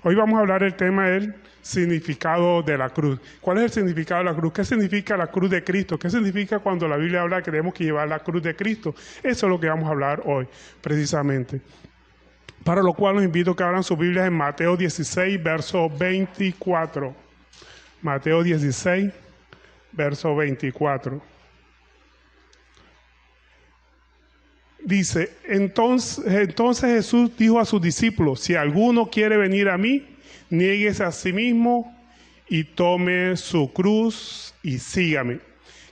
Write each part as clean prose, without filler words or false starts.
Hoy vamos a hablar del tema del significado de la cruz. ¿Cuál es el significado de la cruz? ¿Qué significa la cruz de Cristo? ¿Qué significa cuando la Biblia habla que tenemos que llevar la cruz de Cristo? Eso es lo que vamos a hablar hoy, precisamente. Para lo cual los invito a que abran sus Biblias en Mateo 16, verso 24. Mateo 16, verso 24. Dice, entonces Jesús dijo a sus discípulos, si alguno quiere venir a mí, niéguese a sí mismo y tome su cruz y sígame.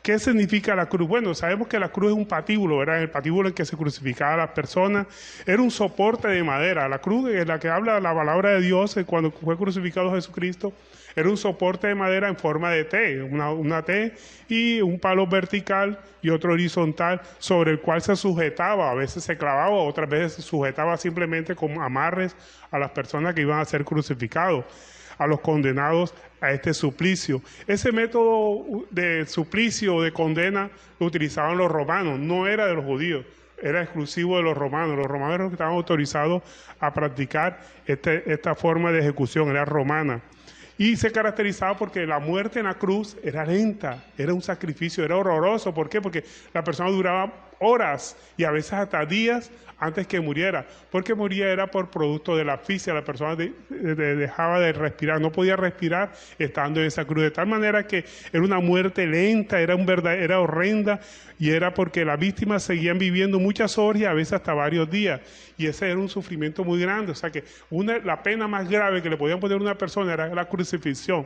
¿Qué significa la cruz? Bueno, sabemos que la cruz es un patíbulo, ¿verdad? El patíbulo en que se crucificaban las personas era un soporte de madera. La cruz, en la que habla la palabra de Dios, cuando fue crucificado Jesucristo, era un soporte de madera en forma de T, una T y un palo vertical y otro horizontal sobre el cual se sujetaba, a veces se clavaba, otras veces se sujetaba simplemente con amarres a las personas que iban a ser crucificados, a los condenados a este suplicio. Ese método de suplicio o de condena lo utilizaban los romanos, no era de los judíos, era exclusivo de los romanos. Los romanos eran los que estaban autorizados a practicar esta forma de ejecución, era romana. Y se caracterizaba porque la muerte en la cruz era lenta, era un sacrificio, era horroroso. ¿Por qué? Porque la persona duraba horas y a veces hasta días antes que muriera. Porque moría era por producto de la asfixia, la persona dejaba de respirar, no podía respirar estando en esa cruz. De tal manera que era una muerte lenta, era horrenda, y era porque las víctimas seguían viviendo muchas horas y a veces hasta varios días. Y ese era un sufrimiento muy grande. O sea que la pena más grave que le podían poner a una persona era la crucifixión.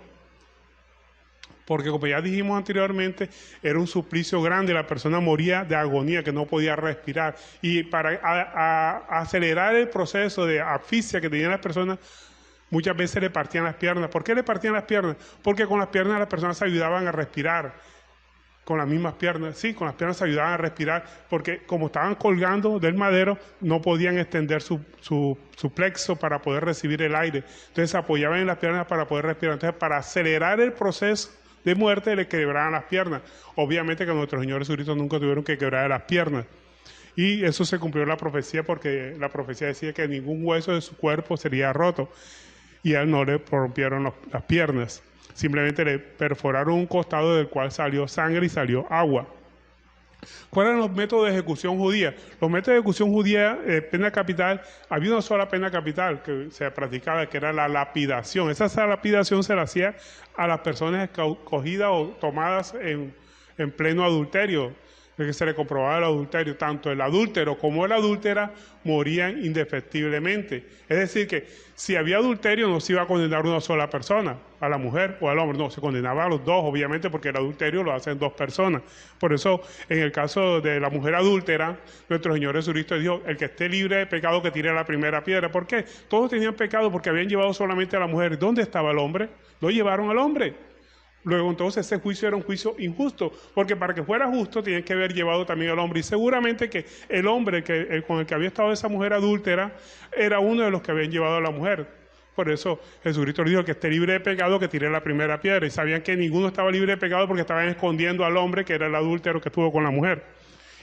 Porque como ya dijimos anteriormente, era un suplicio grande, la persona moría de agonía, que no podía respirar. Y para acelerar el proceso de asfixia que tenían las personas, muchas veces le partían las piernas. ¿Por qué le partían las piernas? Porque con las piernas las personas se ayudaban a respirar. Con las mismas piernas, sí, con las piernas se ayudaban a respirar, porque como estaban colgando del madero, no podían extender su plexo para poder recibir el aire. Entonces se apoyaban en las piernas para poder respirar. Entonces, para acelerar el proceso de muerte, le quebraban las piernas. Obviamente que nuestros señores Jesucristo nunca tuvieron que quebrar las piernas. Y eso se cumplió en la profecía, porque la profecía decía que ningún hueso de su cuerpo sería roto. Y a él no le rompieron las piernas. Simplemente le perforaron un costado del cual salió sangre y salió agua. ¿Cuáles eran los métodos de ejecución judía? Los métodos de ejecución judía, pena capital, había una sola pena capital que se practicaba, que era la lapidación. Esa lapidación se la hacía a las personas cogidas o tomadas en pleno adulterio, de que se le comprobaba el adulterio. Tanto el adúltero como la adúltera morían indefectiblemente. Es decir, que si había adulterio no se iba a condenar una sola persona, a la mujer o al hombre, no, se condenaba a los dos, obviamente, porque el adulterio lo hacen dos personas. Por eso, en el caso de la mujer adúltera, nuestro Señor Jesucristo dijo, el que esté libre de pecado que tire la primera piedra. ¿Por qué? Todos tenían pecado porque habían llevado solamente a la mujer. ¿Dónde estaba el hombre? No llevaron al hombre. Luego entonces ese juicio era un juicio injusto, porque para que fuera justo tenían que haber llevado también al hombre. Y seguramente que el hombre con el que había estado esa mujer adúltera era uno de los que habían llevado a la mujer. Por eso Jesucristo le dijo que esté libre de pecado que tire la primera piedra. Y sabían que ninguno estaba libre de pecado porque estaban escondiendo al hombre que era el adúltero que estuvo con la mujer.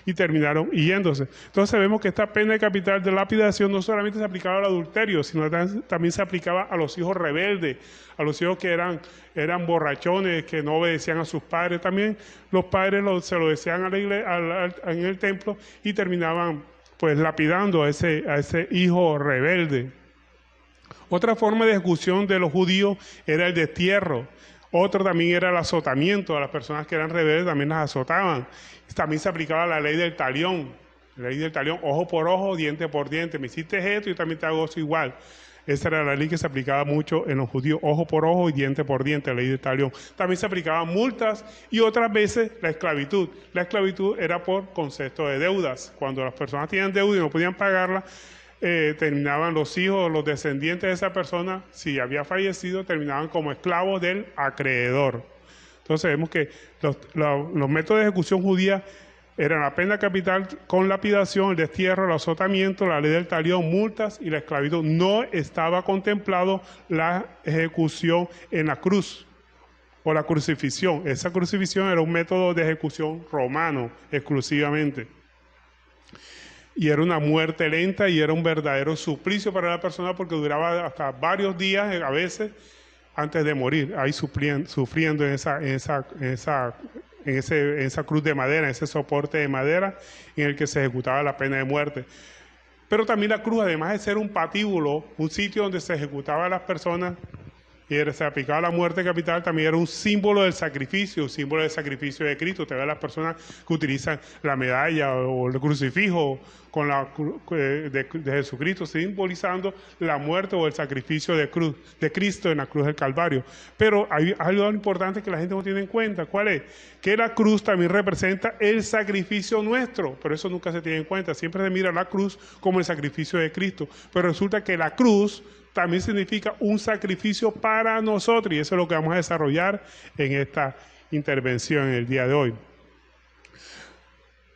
Y terminaron yéndose. Entonces vemos que esta pena capital de lapidación no solamente se aplicaba al adulterio, sino también se aplicaba a los hijos rebeldes, a los hijos que eran borrachones, que no obedecían a sus padres. También los padres se lo decían a la iglesia, en el templo, y terminaban pues lapidando a ese hijo rebelde. Otra forma de ejecución de los judíos era el destierro. Otro también era el azotamiento. A las personas que eran rebeldes también las azotaban. También se aplicaba la ley del talión. La ley del talión, ojo por ojo, diente por diente. Me hiciste esto y también te hago eso igual. Esa era la ley que se aplicaba mucho en los judíos, ojo por ojo y diente por diente, la ley del talión. También se aplicaban multas y otras veces la esclavitud. La esclavitud era por concepto de deudas. Cuando las personas tenían deuda y no podían pagarla, terminaban los hijos, los descendientes de esa persona, si había fallecido, terminaban como esclavos del acreedor. Entonces vemos que los métodos de ejecución judía eran la pena capital con lapidación, el destierro, el azotamiento, la ley del talión, multas y la esclavitud. No estaba contemplado la ejecución en la cruz o la crucifixión. Esa crucifixión era un método de ejecución romano exclusivamente. y era una muerte lenta y era un verdadero suplicio para la persona porque duraba hasta varios días a veces antes de morir, ahí sufriendo en esa cruz de madera, en ese soporte de madera en el que se ejecutaba la pena de muerte. Pero también la cruz, además de ser un patíbulo, un sitio donde se ejecutaba a las personas y se aplicaba la muerte capital, también era un símbolo del sacrificio, un símbolo del sacrificio de Cristo. Usted ve a las personas que utilizan la medalla o el crucifijo con la de Jesucristo, simbolizando la muerte o el sacrificio de Cristo en la cruz del Calvario. Pero hay algo importante que la gente no tiene en cuenta. ¿Cuál es? Que la cruz también representa el sacrificio nuestro, pero eso nunca se tiene en cuenta. Siempre se mira la cruz como el sacrificio de Cristo, pero resulta que la cruz también significa un sacrificio para nosotros, y eso es lo que vamos a desarrollar en esta intervención en el día de hoy.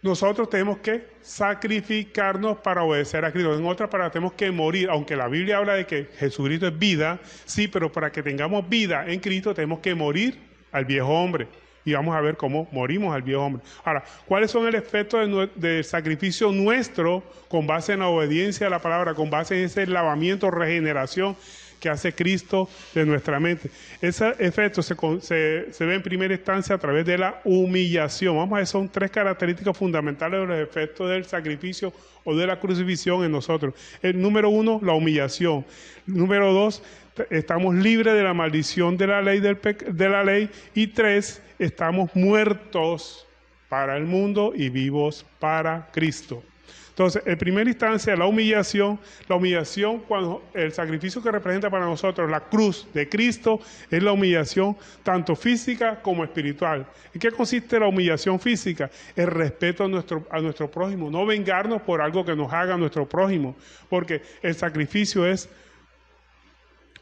Nosotros tenemos que sacrificarnos para obedecer a Cristo. En otras palabras, tenemos que morir, aunque la Biblia habla de que Jesucristo es vida, sí, pero para que tengamos vida en Cristo tenemos que morir al viejo hombre. Y vamos a ver cómo morimos al viejo hombre. Ahora, ¿cuáles son el efecto del sacrificio nuestro con base en la obediencia a la palabra, con base en ese lavamiento, regeneración que hace Cristo de nuestra mente? Ese efecto se ve en primera instancia a través de la humillación. Vamos a ver, son 3 características fundamentales de los efectos del sacrificio o de la crucifixión en nosotros. El número 1, la humillación. Número 2, estamos libres de la maldición de la ley, y 3, estamos muertos para el mundo y vivos para Cristo. Entonces, en primera instancia, la humillación, cuando el sacrificio que representa para nosotros la cruz de Cristo es la humillación tanto física como espiritual. ¿En qué consiste la humillación física? El respeto a nuestro prójimo, no vengarnos por algo que nos haga nuestro prójimo, porque el sacrificio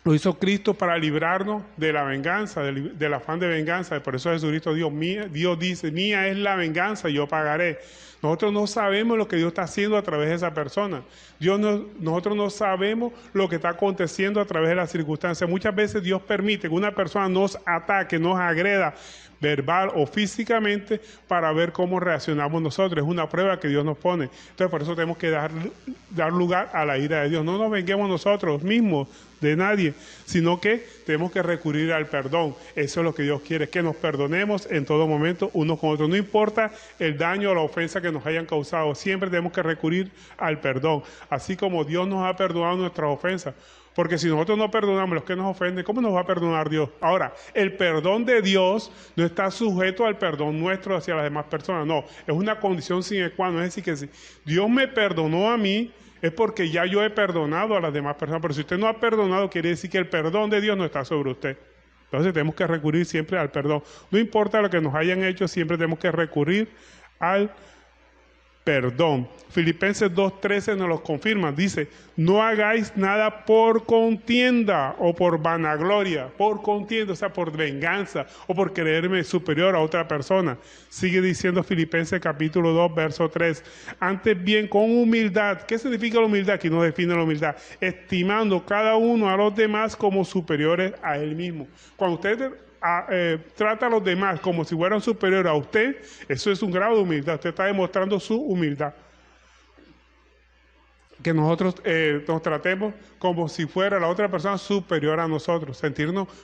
lo hizo Cristo para librarnos de la venganza, del afán de venganza. Por eso Jesucristo Dios dice, mía es la venganza, yo pagaré. Nosotros no sabemos lo que Dios está haciendo a través de esa persona. Nosotros no sabemos lo que está aconteciendo a través de las circunstancias. Muchas veces Dios permite que una persona nos ataque, nos agreda verbal o físicamente para ver cómo reaccionamos nosotros. Es una prueba que Dios nos pone. Entonces por eso tenemos que dar lugar a la ira de Dios. No nos venguemos nosotros mismos de nadie, sino que tenemos que recurrir al perdón. Eso es lo que Dios quiere, que nos perdonemos en todo momento unos con otros. No importa el daño o la ofensa que nos hayan causado, siempre tenemos que recurrir al perdón, así como Dios nos ha perdonado nuestras ofensas. Porque si nosotros no perdonamos a los que nos ofenden, ¿cómo nos va a perdonar Dios? Ahora, el perdón de Dios no está sujeto al perdón nuestro hacia las demás personas. No, es una condición sine qua non. Es decir, que si Dios me perdonó a mí, es porque ya yo he perdonado a las demás personas. Pero si usted no ha perdonado, quiere decir que el perdón de Dios no está sobre usted. Entonces tenemos que recurrir siempre al perdón. No importa lo que nos hayan hecho, siempre tenemos que recurrir al perdón. Filipenses 2:13 nos lo confirma. Dice, no hagáis nada por contienda o por vanagloria. Por contienda, o sea, por venganza o por creerme superior a otra persona. Sigue diciendo Filipenses capítulo 2, verso 3. Antes bien, con humildad. ¿Qué significa la humildad? Aquí nos define la humildad. Estimando cada uno a los demás como superiores a él mismo. Cuando usted trata a los demás como si fueran superiores a usted, eso es un grado de humildad. Usted está demostrando su humildad. Que nosotros nos tratemos como si fuera la otra persona superior a nosotros,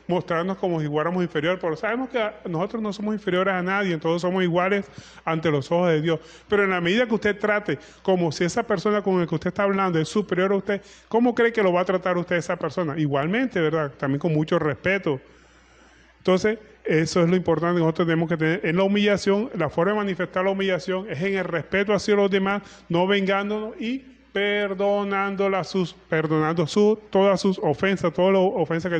mostrarnos como si fuéramos inferiores, pero sabemos que nosotros no somos inferiores a nadie, todos somos iguales ante los ojos de Dios. Pero en la medida que usted trate como si esa persona con la que usted está hablando es superior a usted, ¿cómo cree que lo va a tratar usted esa persona? Igualmente, ¿verdad? También con mucho respeto. Entonces, eso es lo importante que nosotros tenemos que tener en la humillación. La forma de manifestar la humillación es en el respeto hacia los demás, no vengándonos y perdonando todas sus ofensas, todas las ofensas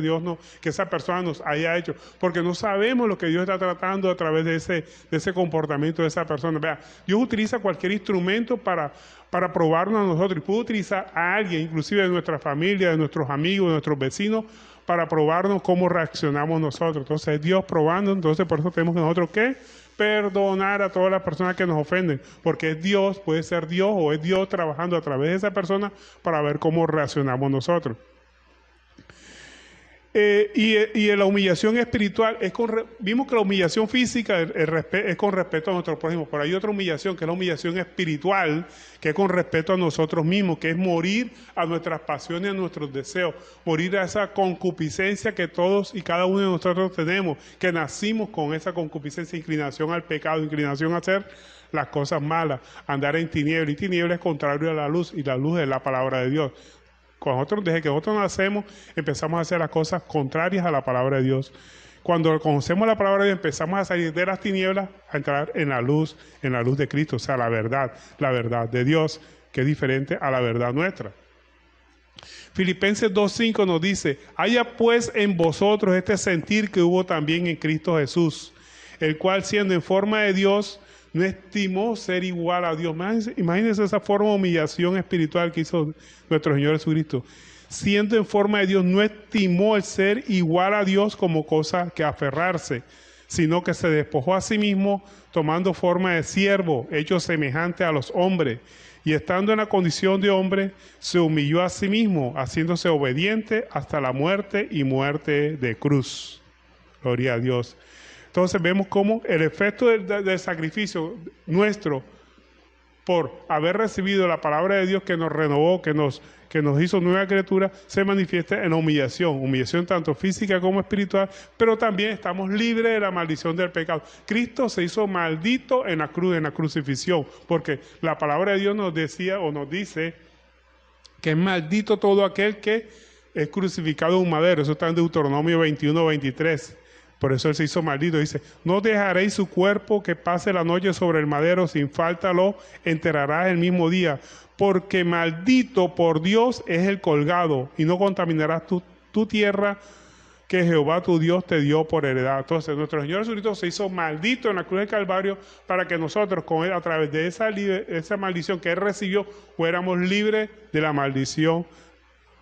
que esa persona nos haya hecho, porque no sabemos lo que Dios está tratando a través de ese comportamiento de esa persona. Vea, Dios utiliza cualquier instrumento para probarnos a nosotros, y puede utilizar a alguien, inclusive de nuestra familia, de nuestros amigos, de nuestros vecinos, para probarnos cómo reaccionamos nosotros. Entonces Dios probando, entonces por eso tenemos que nosotros que perdonar a todas las personas que nos ofenden, porque es Dios, puede ser Dios o es Dios trabajando a través de esa persona para ver cómo reaccionamos nosotros. Y en la humillación espiritual, vimos que la humillación física es con respeto a nuestro prójimo, pero hay otra humillación que es la humillación espiritual, que es con respeto a nosotros mismos, que es morir a nuestras pasiones, a nuestros deseos, morir a esa concupiscencia que todos y cada uno de nosotros tenemos, que nacimos con esa concupiscencia, inclinación al pecado, inclinación a hacer las cosas malas, andar en tinieblas, y tinieblas es contrario a la luz, y la luz es la palabra de Dios. Desde que nosotros nacemos, empezamos a hacer las cosas contrarias a la palabra de Dios. Cuando conocemos la palabra de Dios, empezamos a salir de las tinieblas, a entrar en la luz de Cristo, o sea, la verdad de Dios, que es diferente a la verdad nuestra. Filipenses 2:5 nos dice: haya pues en vosotros este sentir que hubo también en Cristo Jesús, el cual siendo en forma de Dios, no estimó ser igual a Dios. Imagínense esa forma de humillación espiritual que hizo nuestro Señor Jesucristo. Siendo en forma de Dios, no estimó el ser igual a Dios como cosa que aferrarse, sino que se despojó a sí mismo, tomando forma de siervo, hecho semejante a los hombres. Y estando en la condición de hombre, se humilló a sí mismo, haciéndose obediente hasta la muerte y muerte de cruz. Gloria a Dios. Entonces vemos cómo el efecto del sacrificio nuestro por haber recibido la palabra de Dios que nos renovó, que nos hizo nueva criatura, se manifiesta en la humillación tanto física como espiritual, pero también estamos libres de la maldición del pecado. Cristo se hizo maldito en la cruz, en la crucifixión, porque la palabra de Dios nos decía o nos dice que es maldito todo aquel que es crucificado en un madero. Eso está en Deuteronomio 21:23. Por eso Él se hizo maldito. Dice: no dejaréis su cuerpo que pase la noche sobre el madero, sin falta lo enterrarás el mismo día. Porque maldito por Dios es el colgado, y no contaminarás tu tierra que Jehová tu Dios te dio por heredad. Entonces nuestro Señor Jesucristo se hizo maldito en la cruz del Calvario para que nosotros, con Él, a través de esa maldición que Él recibió, fuéramos libres de la maldición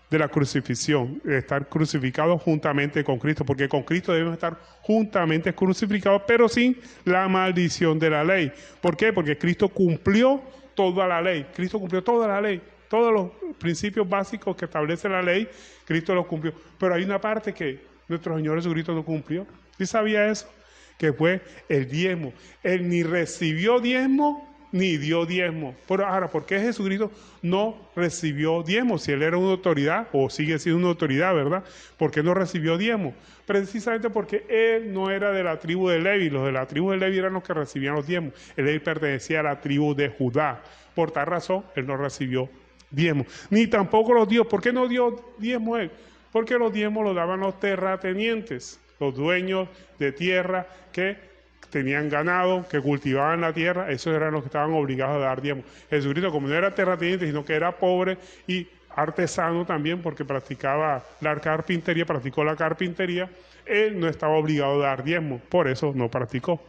de la crucifixión, de estar crucificados juntamente con Cristo, porque con Cristo debemos estar juntamente crucificados, pero sin la maldición de la ley. ¿Por qué? Porque Cristo cumplió toda la ley. Cristo cumplió toda la ley. Todos los principios básicos que establece la ley, Cristo los cumplió. Pero hay una parte que nuestro Señor Jesucristo no cumplió. ¿Sí sabía eso? Que fue el diezmo. Él ni recibió diezmo, ni dio diezmo. Pero ahora, ¿por qué Jesucristo no recibió diezmo? Si Él era una autoridad, o sigue siendo una autoridad, ¿verdad? ¿Por qué no recibió diezmo? Precisamente porque Él no era de la tribu de Levi. Los de la tribu de Levi eran los que recibían los diezmos. Él pertenecía a la tribu de Judá. Por tal razón, Él no recibió diezmo. Ni tampoco los dio. ¿Por qué no dio diezmo Él? Porque los diezmos los daban los terratenientes, los dueños de tierra que tenían ganado, que cultivaban la tierra. Esos eran los que estaban obligados a dar diezmo. Jesucristo, como no era terrateniente, sino que era pobre y artesano también, porque practicó la carpintería, Él no estaba obligado a dar diezmo, por eso no practicó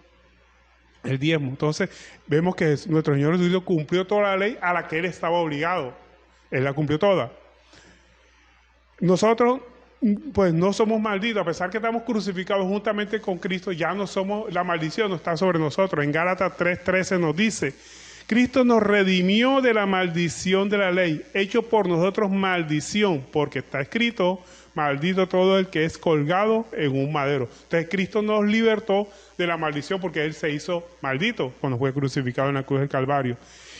el diezmo. Entonces vemos que nuestro Señor Jesucristo cumplió toda la ley a la que Él estaba obligado. Él la cumplió toda. Nosotros pues no somos malditos, a pesar que estamos crucificados juntamente con Cristo, ya no somos, la maldición no está sobre nosotros. En Gálatas 3:13 nos dice: Cristo nos redimió de la maldición de la ley, hecho por nosotros maldición, porque está escrito: maldito todo el que es colgado en un madero. Entonces Cristo nos libertó de la maldición porque Él se hizo maldito cuando fue crucificado en la cruz del Calvario.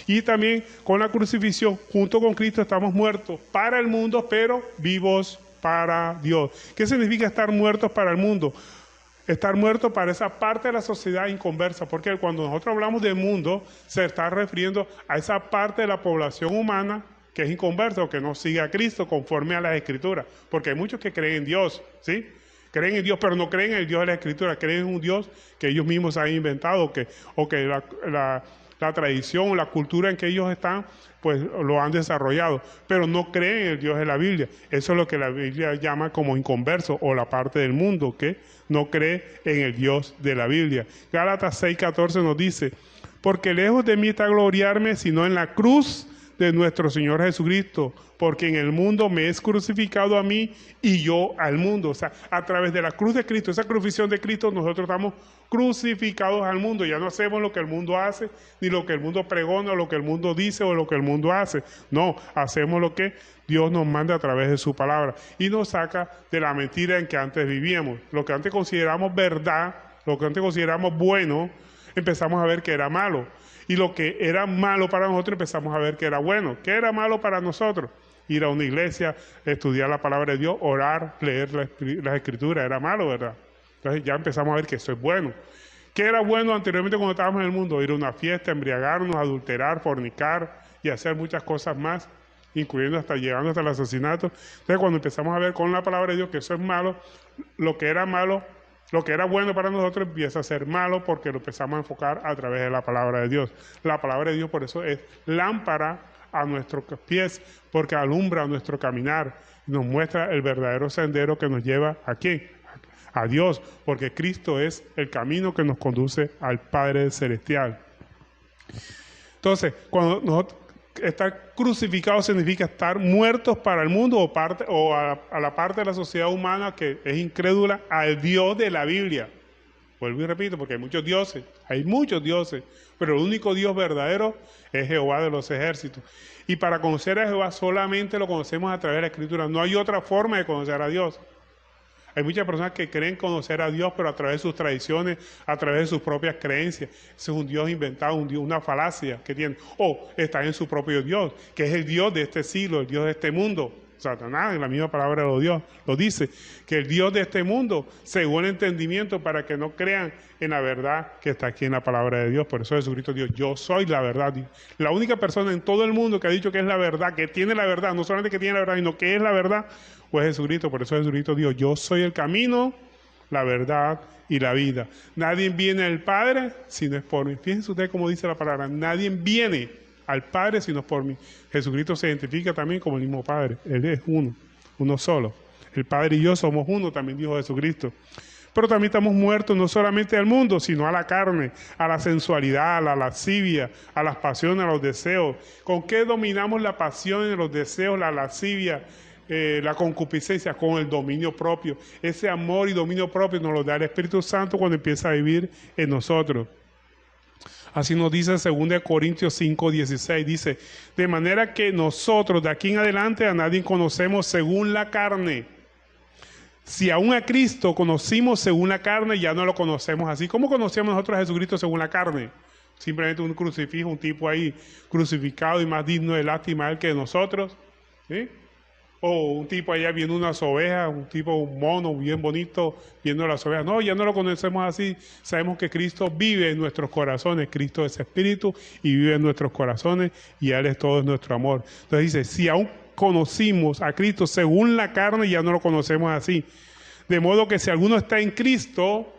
Y también con la crucifixión, junto con Cristo, estamos muertos para el mundo, pero vivos para Dios. ¿Qué significa estar muertos para el mundo? Estar muertos para esa parte de la sociedad inconversa, porque cuando nosotros hablamos del mundo, se está refiriendo a esa parte de la población humana que es inconversa o que no sigue a Cristo conforme a las Escrituras, porque hay muchos que creen en Dios, ¿sí? Creen en Dios, pero no creen en el Dios de la Escritura, creen en un Dios que ellos mismos han inventado, o que la tradición o la cultura en que ellos están, pues lo han desarrollado, pero no creen en el Dios de la Biblia. Eso es lo que la Biblia llama como inconverso, o la parte del mundo que no cree en el Dios de la Biblia. Gálatas 6:14 nos dice: porque lejos de mí está gloriarme, sino en la cruz de nuestro Señor Jesucristo, porque en el mundo me es crucificado a mí y yo al mundo. O sea, a través de la cruz de Cristo, esa crucifixión de Cristo, nosotros estamos crucificados al mundo. Ya no hacemos lo que el mundo hace, ni lo que el mundo pregona, o lo que el mundo dice, o lo que el mundo hace. No, hacemos lo que Dios nos manda a través de su palabra y nos saca de la mentira en que antes vivíamos. Lo que antes consideramos verdad, lo que antes consideramos bueno, empezamos a ver que era malo. Y lo que era malo para nosotros empezamos a ver que era bueno. ¿Qué era malo para nosotros? Ir a una iglesia, estudiar la palabra de Dios, orar, leer las escrituras. Era malo, ¿verdad? Entonces ya empezamos a ver que eso es bueno. ¿Qué era bueno anteriormente cuando estábamos en el mundo? Ir a una fiesta, embriagarnos, adulterar, fornicar y hacer muchas cosas más, incluyendo llegando hasta el asesinato. Entonces cuando empezamos a ver con la palabra de Dios que eso es malo, lo que era malo, lo que era bueno para nosotros empieza a ser malo porque lo empezamos a enfocar a través de la palabra de Dios. La palabra de Dios por eso es lámpara a nuestros pies, porque alumbra nuestro caminar, nos muestra el verdadero sendero que nos lleva ¿a quién? A Dios, porque Cristo es el camino que nos conduce al Padre Celestial. Entonces, cuando nosotros estar crucificado significa estar muertos para el mundo o a la parte de la sociedad humana que es incrédula al Dios de la Biblia. Vuelvo y repito, porque hay muchos dioses, pero el único Dios verdadero es Jehová de los ejércitos. Y para conocer a Jehová solamente lo conocemos a través de la Escritura. No hay otra forma de conocer a Dios. Hay muchas personas que creen conocer a Dios, pero a través de sus tradiciones, a través de sus propias creencias. Ese es un Dios inventado, una falacia que tienen. O está en su propio Dios, que es el Dios de este siglo, el Dios de este mundo. Satanás, en la misma palabra de Dios, lo dice, que el Dios de este mundo según el entendimiento para que no crean en la verdad que está aquí en la palabra de Dios. Por eso Jesucristo dijo, yo soy la verdad. La única persona en todo el mundo que ha dicho que es la verdad, que tiene la verdad, no solamente que tiene la verdad, sino que es la verdad, pues Jesucristo. Por eso Jesucristo dijo, yo soy el camino, la verdad y la vida. Nadie viene al Padre si no es por mí. Fíjense ustedes cómo dice la palabra, nadie viene al Padre sino por mí. Jesucristo se identifica también como el mismo Padre. Él es uno solo. El Padre y yo somos uno, también dijo Jesucristo. Pero también estamos muertos no solamente al mundo, sino a la carne, a la sensualidad, a la lascivia, a las pasiones, a los deseos. ¿Con qué dominamos la pasión, los deseos, la lascivia, la concupiscencia? Con el dominio propio. Ese amor y dominio propio nos lo da el Espíritu Santo cuando empieza a vivir en nosotros. Así nos dice 2 Corintios 5:16, dice, de manera que nosotros de aquí en adelante a nadie conocemos según la carne. Si aún a Cristo conocimos según la carne, ya no lo conocemos así. ¿Cómo conocíamos nosotros a Jesucristo según la carne? Simplemente un crucifijo, un tipo ahí crucificado y más digno de lástima a él que nosotros, ¿sí? O un tipo allá viendo unas ovejas, un mono bien bonito viendo las ovejas. No, ya no lo conocemos así. Sabemos que Cristo vive en nuestros corazones. Cristo es Espíritu y vive en nuestros corazones y Él es todo nuestro amor. Entonces dice, si aún conocimos a Cristo según la carne, ya no lo conocemos así. De modo que si alguno está en Cristo,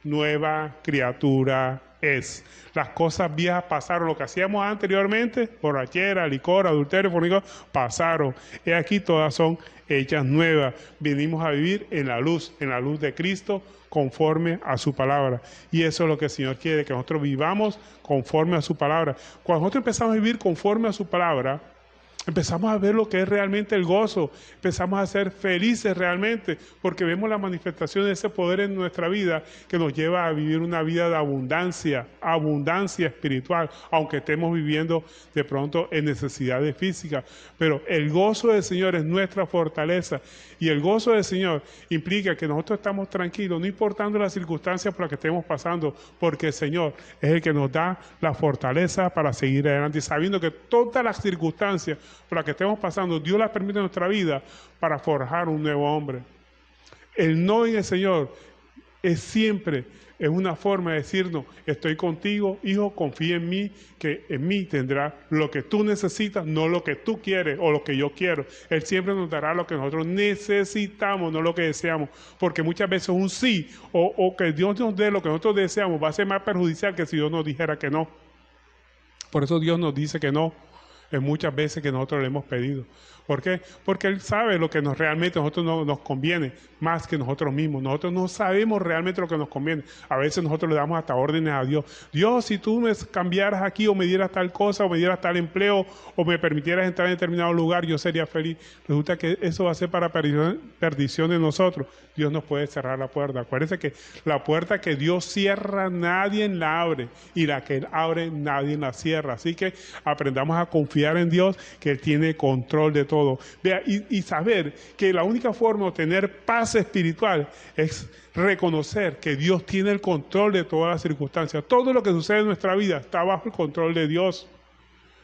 nueva criatura es. Las cosas viejas pasaron, lo que hacíamos anteriormente, borrachera, licor, adulterio, fornicación, pasaron. Y aquí todas son hechas nuevas. Venimos a vivir en la luz de Cristo, conforme a su palabra. Y eso es lo que el Señor quiere, que nosotros vivamos conforme a su palabra. Cuando nosotros empezamos a vivir conforme a su palabra, empezamos a ver lo que es realmente el gozo, empezamos a ser felices realmente, porque vemos la manifestación de ese poder en nuestra vida que nos lleva a vivir una vida de abundancia espiritual, aunque estemos viviendo de pronto en necesidades físicas. Pero el gozo del Señor es nuestra fortaleza y el gozo del Señor implica que nosotros estamos tranquilos, no importando las circunstancias por las que estemos pasando, porque el Señor es el que nos da la fortaleza para seguir adelante, y sabiendo que todas las circunstancias por las que estemos pasando, Dios las permite en nuestra vida para forjar un nuevo hombre. El no en el Señor es una forma de decirnos, estoy contigo, hijo, confía en mí, que en mí tendrás lo que tú necesitas, no lo que tú quieres o lo que yo quiero. Él siempre nos dará lo que nosotros necesitamos, no lo que deseamos, porque muchas veces un sí o que Dios nos dé lo que nosotros deseamos va a ser más perjudicial que si Dios nos dijera que no. Por eso Dios nos dice que no. en muchas veces que nosotros le hemos pedido. ¿Por qué? Porque Él sabe lo que realmente a nosotros nos conviene, más que nosotros mismos. Nosotros no sabemos realmente lo que nos conviene. A veces nosotros le damos hasta órdenes a Dios. Dios, si tú me cambiaras aquí, o me dieras tal cosa, o me dieras tal empleo, o me permitieras entrar en determinado lugar, yo sería feliz. Resulta que eso va a ser para perdición de nosotros. Dios nos puede cerrar la puerta. Acuérdense que la puerta que Dios cierra, nadie la abre. Y la que Él abre, nadie la cierra. Así que aprendamos a confiar en Dios, que Él tiene control de todo. Vea, y saber que la única forma de tener paz espiritual es reconocer que Dios tiene el control de todas las circunstancias. Todo lo que sucede en nuestra vida está bajo el control de Dios.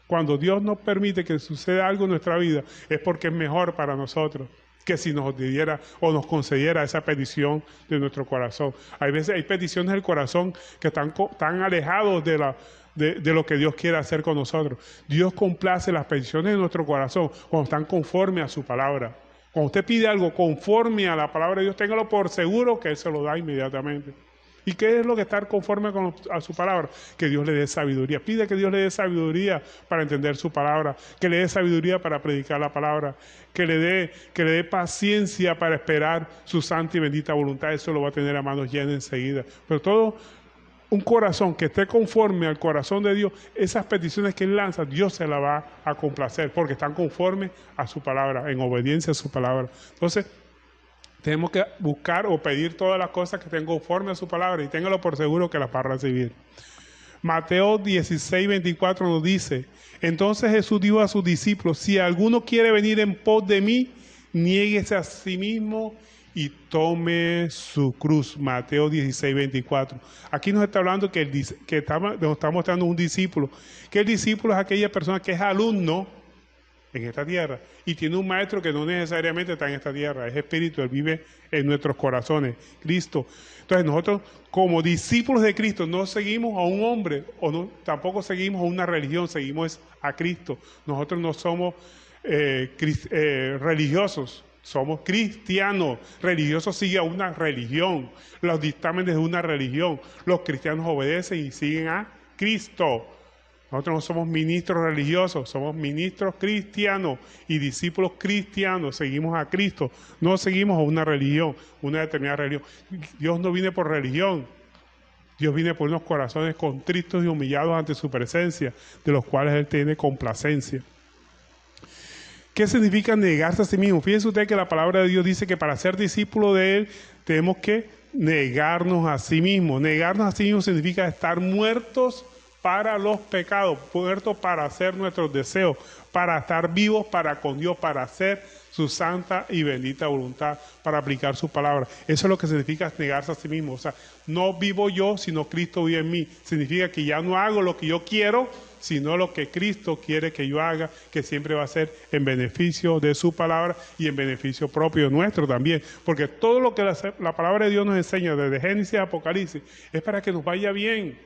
Cuando Dios nos permite que suceda algo en nuestra vida, es porque es mejor para nosotros que si nos diera o nos concediera esa petición de nuestro corazón. Hay veces hay peticiones del corazón que están tan alejados de lo que Dios quiere hacer con nosotros. Dios complace las peticiones de nuestro corazón cuando están conforme a su palabra. Cuando usted pide algo conforme a la palabra de Dios, téngalo por seguro que Él se lo da inmediatamente. ¿Y qué es lo que estar conforme a su palabra? Que Dios le dé sabiduría. Pide que Dios le dé sabiduría para entender su palabra, que le dé sabiduría para predicar la palabra, que le dé paciencia para esperar su santa y bendita voluntad. Eso lo va a tener a manos llenas enseguida. Pero todo un corazón que esté conforme al corazón de Dios, esas peticiones que Él lanza, Dios se las va a complacer, porque están conformes a su palabra, en obediencia a su palabra. Entonces, tenemos que buscar o pedir todas las cosas que estén conforme a su palabra, y téngalo por seguro que las va a recibir. Mateo 16:24 nos dice: entonces Jesús dijo a sus discípulos, si alguno quiere venir en pos de mí, niéguese a sí mismo y tome su cruz. Mateo 16:24. Aquí nos está hablando nos está mostrando un discípulo, que el discípulo es aquella persona que es alumno en esta tierra y tiene un maestro que no necesariamente está en esta tierra, es espíritu, Él vive en nuestros corazones, Cristo. Entonces nosotros como discípulos de Cristo no seguimos a un hombre tampoco seguimos a una religión, seguimos a Cristo. Nosotros no somos religiosos, somos cristianos. Religiosos sigue a una religión, los dictámenes de una religión. Los cristianos obedecen y siguen a Cristo. Nosotros no somos ministros religiosos, somos ministros cristianos y discípulos cristianos. Seguimos a Cristo, no seguimos a una religión, una determinada religión. Dios no viene por religión. Dios viene por unos corazones contritos y humillados ante su presencia, de los cuales Él tiene complacencia. ¿Qué significa negarse a sí mismo? Fíjense usted que la palabra de Dios dice que para ser discípulo de Él tenemos que negarnos a sí mismos. Negarnos a sí mismos significa estar muertos para los pecados, muertos para hacer nuestros deseos, para estar vivos para con Dios, para hacer su santa y bendita voluntad, para aplicar su palabra. Eso es lo que significa negarse a sí mismo. O sea, no vivo yo, sino Cristo vive en mí. Significa que ya no hago lo que yo quiero, sino lo que Cristo quiere que yo haga, que siempre va a ser en beneficio de su palabra y en beneficio propio nuestro también. Porque todo lo que la palabra de Dios nos enseña, desde Génesis a Apocalipsis, es para que nos vaya bien.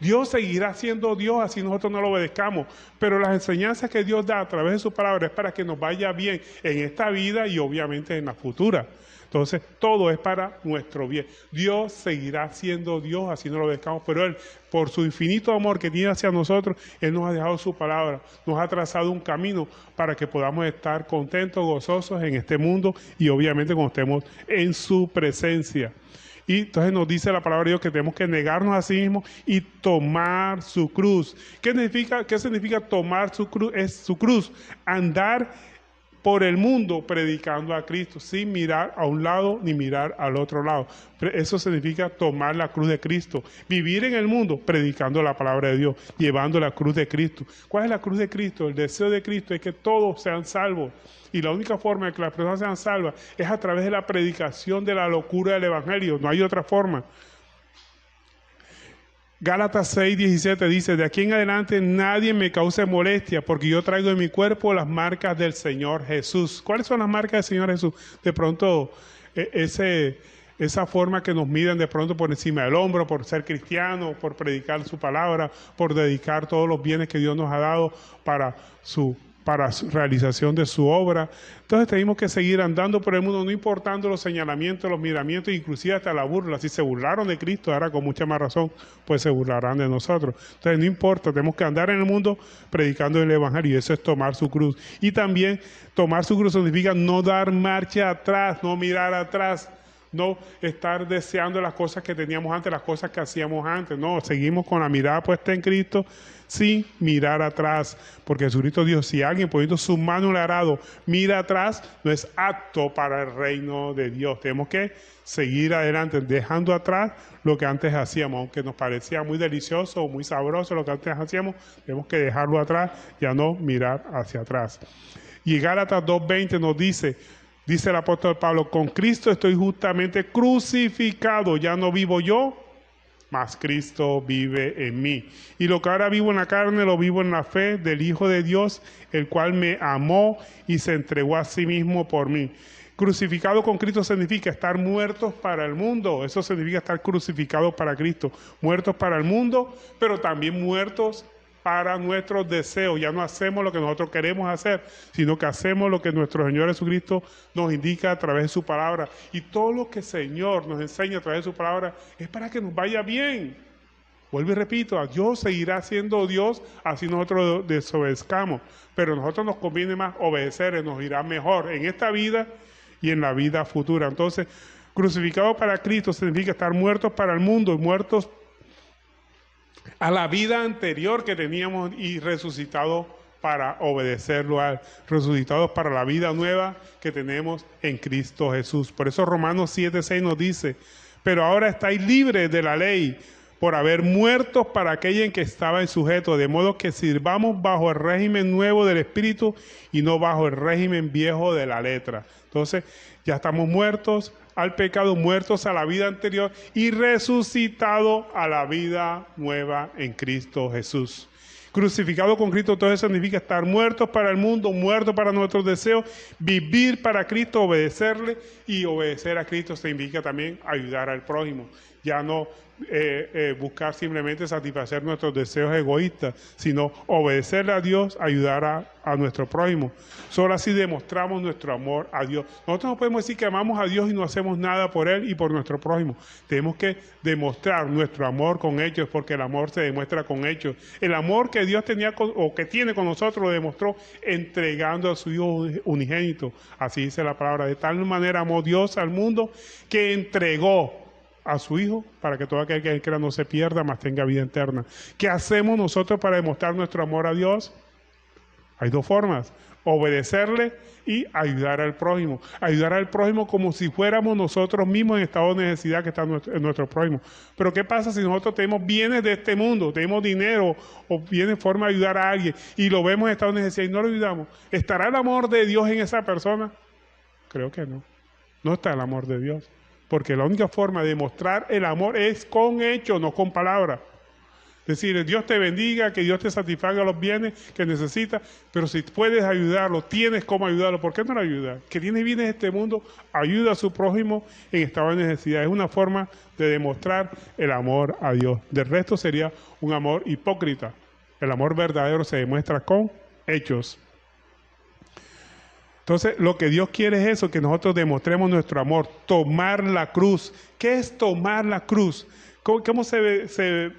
Dios seguirá siendo Dios así nosotros no lo obedezcamos, pero las enseñanzas que Dios da a través de su palabra es para que nos vaya bien en esta vida y obviamente en la futura. Entonces, todo es para nuestro bien. Dios seguirá siendo Dios así no lo obedezcamos, pero Él, por su infinito amor que tiene hacia nosotros, Él nos ha dejado su palabra, nos ha trazado un camino para que podamos estar contentos, gozosos en este mundo y obviamente cuando estemos en su presencia. Y entonces nos dice la palabra de Dios que tenemos que negarnos a sí mismos y tomar su cruz. ¿Qué significa tomar su cruz? Es su cruz, andar por el mundo predicando a Cristo, sin mirar a un lado ni mirar al otro lado. Eso significa tomar la cruz de Cristo, vivir en el mundo predicando la palabra de Dios, llevando la cruz de Cristo. ¿Cuál es la cruz de Cristo? El deseo de Cristo es que todos sean salvos. Y la única forma de que las personas sean salvas es a través de la predicación de la locura del Evangelio. No hay otra forma. Gálatas 6:17 dice: de aquí en adelante nadie me cause molestia, porque yo traigo en mi cuerpo las marcas del Señor Jesús. ¿Cuáles son las marcas del Señor Jesús? De pronto, esa forma que nos miden de pronto por encima del hombro, por ser cristiano, por predicar su palabra, por dedicar todos los bienes que Dios nos ha dado para su para su realización de su obra. Entonces tenemos que seguir andando por el mundo, no importando los señalamientos, los miramientos, inclusive hasta la burla. Si se burlaron de Cristo, ahora con mucha más razón, pues se burlarán de nosotros. Entonces no importa, tenemos que andar en el mundo predicando el Evangelio, y eso es tomar su cruz. Y también tomar su cruz significa no dar marcha atrás, no mirar atrás, no estar deseando las cosas que teníamos antes, las cosas que hacíamos antes. No, seguimos con la mirada puesta en Cristo sin mirar atrás. Porque Jesucristo dijo, si alguien poniendo su mano en el arado mira atrás, no es apto para el reino de Dios. Tenemos que seguir adelante, dejando atrás lo que antes hacíamos. Aunque nos parecía muy delicioso o muy sabroso lo que antes hacíamos, tenemos que dejarlo atrás, ya no mirar hacia atrás. Y Gálatas 2:20 nos dice el apóstol Pablo, con Cristo estoy justamente crucificado, ya no vivo yo, mas Cristo vive en mí. Y lo que ahora vivo en la carne, lo vivo en la fe del Hijo de Dios, el cual me amó y se entregó a sí mismo por mí. Crucificado con Cristo significa estar muertos para el mundo. Eso significa estar crucificados para Cristo. Muertos para el mundo, pero también muertos para nuestros deseos. Ya no hacemos lo que nosotros queremos hacer, sino que hacemos lo que nuestro Señor Jesucristo nos indica a través de su palabra. Y todo lo que el Señor nos enseña a través de su palabra es para que nos vaya bien. Vuelvo y repito, a Dios seguirá siendo Dios, así nosotros desobedezcamos. Pero a nosotros nos conviene más obedecer, nos irá mejor en esta vida y en la vida futura. Entonces, crucificados para Cristo significa estar muertos para el mundo y muertos a la vida anterior que teníamos y resucitados para obedecerlo a él, resucitados para la vida nueva que tenemos en Cristo Jesús. Por eso Romanos 7:6 nos dice, pero ahora estáis libres de la ley por haber muertos para aquella en que estabais sujetos, de modo que sirvamos bajo el régimen nuevo del Espíritu y no bajo el régimen viejo de la letra. Entonces, ya estamos muertos al pecado, muertos a la vida anterior y resucitados a la vida nueva en Cristo Jesús. Crucificado con Cristo, todo eso significa estar muertos para el mundo, muertos para nuestros deseos, vivir para Cristo, obedecerle, y obedecer a Cristo significa también ayudar al prójimo. Ya no buscar simplemente satisfacer nuestros deseos egoístas, sino obedecerle a Dios, ayudar a nuestro prójimo. Solo así demostramos nuestro amor a Dios. Nosotros no podemos decir que amamos a Dios y no hacemos nada por Él y por nuestro prójimo. Tenemos que demostrar nuestro amor con hechos, porque el amor se demuestra con hechos. El amor que Dios tenía o que tiene con nosotros lo demostró entregando a su Hijo unigénito. Así dice la palabra. De tal manera amó Dios al mundo que entregó a su Hijo para que todo aquel que crea no se pierda, mas tenga vida eterna. ¿Qué hacemos nosotros para demostrar nuestro amor a Dios? Hay dos formas: obedecerle y ayudar al prójimo. Ayudar al prójimo como si fuéramos nosotros mismos en estado de necesidad que está en nuestro prójimo. Pero ¿qué pasa si nosotros tenemos bienes de este mundo, tenemos dinero o bienes en forma de ayudar a alguien y lo vemos en estado de necesidad y no lo ayudamos? ¿Estará el amor de Dios en esa persona? Creo que no. No está el amor de Dios. Porque la única forma de demostrar el amor es con hechos, no con palabras. Es decir, Dios te bendiga, que Dios te satisfaga los bienes que necesitas, pero si puedes ayudarlo, tienes cómo ayudarlo. ¿Por qué no lo ayudas? Que tiene bienes en este mundo, ayuda a su prójimo en estado de necesidad. Es una forma de demostrar el amor a Dios. Del resto sería un amor hipócrita. El amor verdadero se demuestra con hechos. Entonces, lo que Dios quiere es eso, que nosotros demostremos nuestro amor, tomar la cruz. ¿Qué es tomar la cruz? ¿Cómo se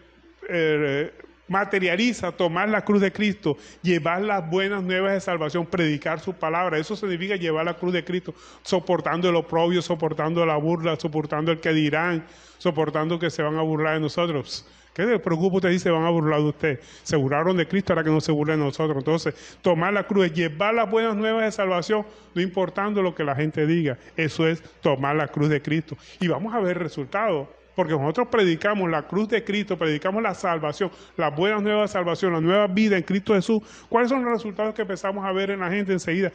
materializa tomar la cruz de Cristo? Llevar las buenas nuevas de salvación, predicar su palabra. Eso significa llevar la cruz de Cristo, soportando el oprobio, soportando la burla, soportando el que dirán, soportando que se van a burlar de nosotros. ¿Qué se preocupa? Usted dice, van a burlar de usted. Se burlaron de Cristo, ahora que no se burlen de nosotros. Entonces, tomar la cruz es llevar las buenas nuevas de salvación, no importando lo que la gente diga. Eso es tomar la cruz de Cristo. Y vamos a ver resultados, porque nosotros predicamos la cruz de Cristo, predicamos la salvación, las buenas nuevas de salvación, la nueva vida en Cristo Jesús. ¿Cuáles son los resultados que empezamos a ver en la gente enseguida?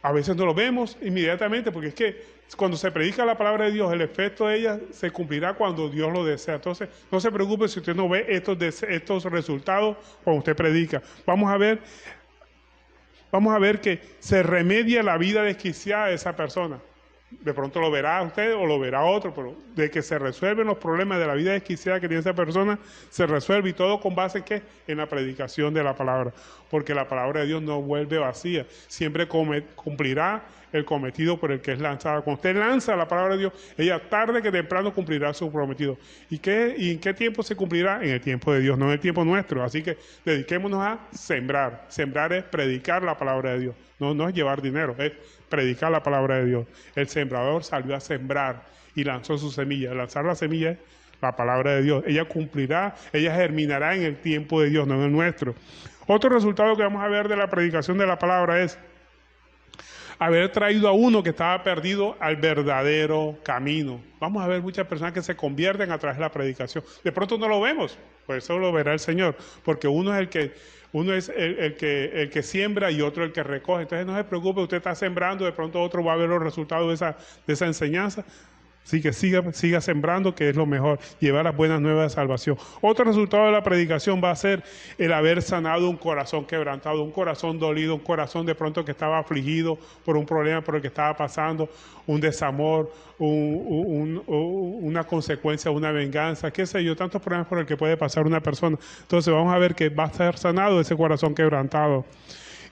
A veces no lo vemos inmediatamente, porque es que cuando se predica la palabra de Dios, el efecto de ella se cumplirá cuando Dios lo desea. Entonces, no se preocupe si usted no ve estos resultados cuando usted predica. Vamos a ver que se remedia la vida desquiciada de esa persona. De pronto lo verá usted o lo verá otro, pero de que se resuelven los problemas de la vida desquiciada que tiene esa persona, se resuelve, y todo con base en ¿qué? En la predicación de la palabra, porque la palabra de Dios no vuelve vacía, siempre cumplirá el cometido por el que es lanzada. Cuando usted lanza la palabra de Dios, ella tarde que temprano cumplirá su prometido. ¿Y en qué tiempo se cumplirá? En el tiempo de Dios, no en el tiempo nuestro. Así que dediquémonos a sembrar. Sembrar es predicar la palabra de Dios. No es llevar dinero, es predicar la palabra de Dios. El sembrador salió a sembrar y lanzó su semilla. Lanzar la semilla es la palabra de Dios. Ella cumplirá, ella germinará en el tiempo de Dios, no en el nuestro. Otro resultado que vamos a ver de la predicación de la palabra es haber traído a uno que estaba perdido al verdadero camino. Vamos a ver muchas personas que se convierten a través de la predicación. De pronto no lo vemos, pues eso lo verá el Señor, porque uno es el que siembra y otro el que recoge. Entonces no se preocupe, usted está sembrando, de pronto otro va a ver los resultados de esa enseñanza. Así que siga sembrando, que es lo mejor, llevar las buenas nuevas de salvación. Otro resultado de la predicación va a ser el haber sanado un corazón quebrantado, un corazón dolido, un corazón de pronto que estaba afligido por un problema por el que estaba pasando, un desamor, una consecuencia, una venganza, qué sé yo, tantos problemas por el que puede pasar una persona. Entonces vamos a ver que va a ser sanado ese corazón quebrantado.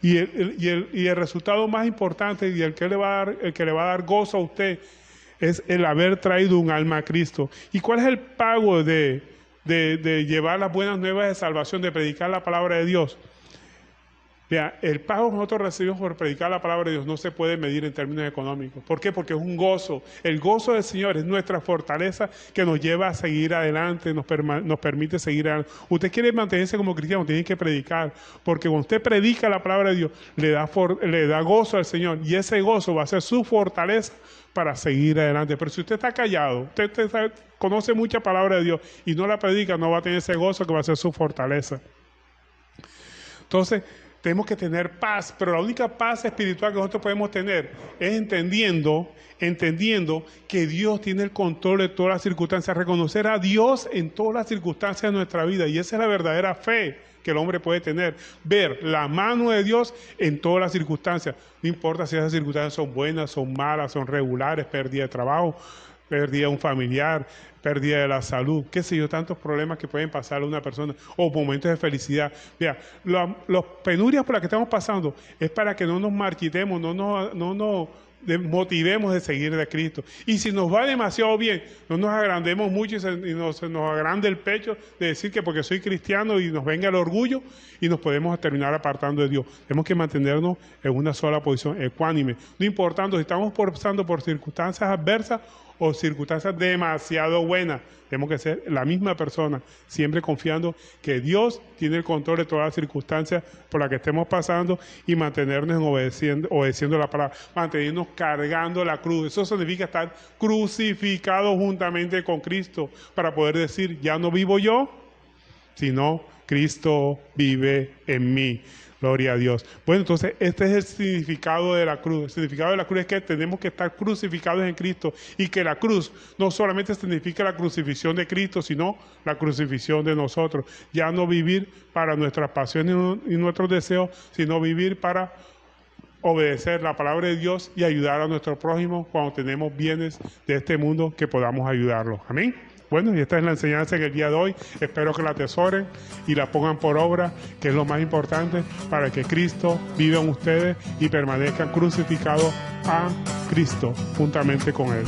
Y el resultado más importante y el que le va a dar gozo a usted es el haber traído un alma a Cristo. ¿Y cuál es el pago de llevar las buenas nuevas de salvación, de predicar la palabra de Dios? Vea, el pago que nosotros recibimos por predicar la palabra de Dios no se puede medir en términos económicos. ¿Por qué? Porque es un gozo. El gozo del Señor es nuestra fortaleza que nos lleva a seguir adelante, nos permite seguir adelante. Usted quiere mantenerse como cristiano, tiene que predicar, porque cuando usted predica la palabra de Dios, le da gozo al Señor, y ese gozo va a ser su fortaleza para seguir adelante. Pero si usted está callado, usted conoce mucha palabra de Dios y no la predica, no va a tener ese gozo que va a ser su fortaleza. Entonces, tenemos que tener paz, pero la única paz espiritual que nosotros podemos tener es entendiendo que Dios tiene el control de todas las circunstancias, reconocer a Dios en todas las circunstancias de nuestra vida, y esa es la verdadera fe que el hombre puede tener, ver la mano de Dios en todas las circunstancias, no importa si esas circunstancias son buenas, son malas, son regulares, pérdida de trabajo, pérdida de un familiar, pérdida de la salud, qué sé yo, tantos problemas que pueden pasar a una persona, o momentos de felicidad. Mira, las penurias por las que estamos pasando es para que no nos marchitemos, no nos motivemos de seguir de Cristo. Y si nos va demasiado bien, no nos agrandemos mucho y se nos agrande el pecho de decir que porque soy cristiano y nos venga el orgullo y nos podemos terminar apartando de Dios. Tenemos que mantenernos en una sola posición, ecuánime, no importando si estamos pasando por circunstancias adversas o circunstancias demasiado buenas. Tenemos que ser la misma persona, siempre confiando que Dios tiene el control de todas las circunstancias por las que estemos pasando, y mantenernos obedeciendo la palabra, mantenernos cargando la cruz. Eso significa estar crucificados juntamente con Cristo, para poder decir, ya no vivo yo, sino Cristo vive en mí. Gloria a Dios. Bueno, entonces este es el significado de la cruz. El significado de la cruz es que tenemos que estar crucificados en Cristo, y que la cruz no solamente significa la crucifixión de Cristo, sino la crucifixión de nosotros. Ya no vivir para nuestras pasiones y nuestros deseos, sino vivir para obedecer la palabra de Dios y ayudar a nuestro prójimo cuando tenemos bienes de este mundo, que podamos ayudarlos. Amén. Bueno, y esta es la enseñanza en el día de hoy. Espero que la atesoren y la pongan por obra, que es lo más importante, para que Cristo viva en ustedes y permanezcan crucificados a Cristo juntamente con Él.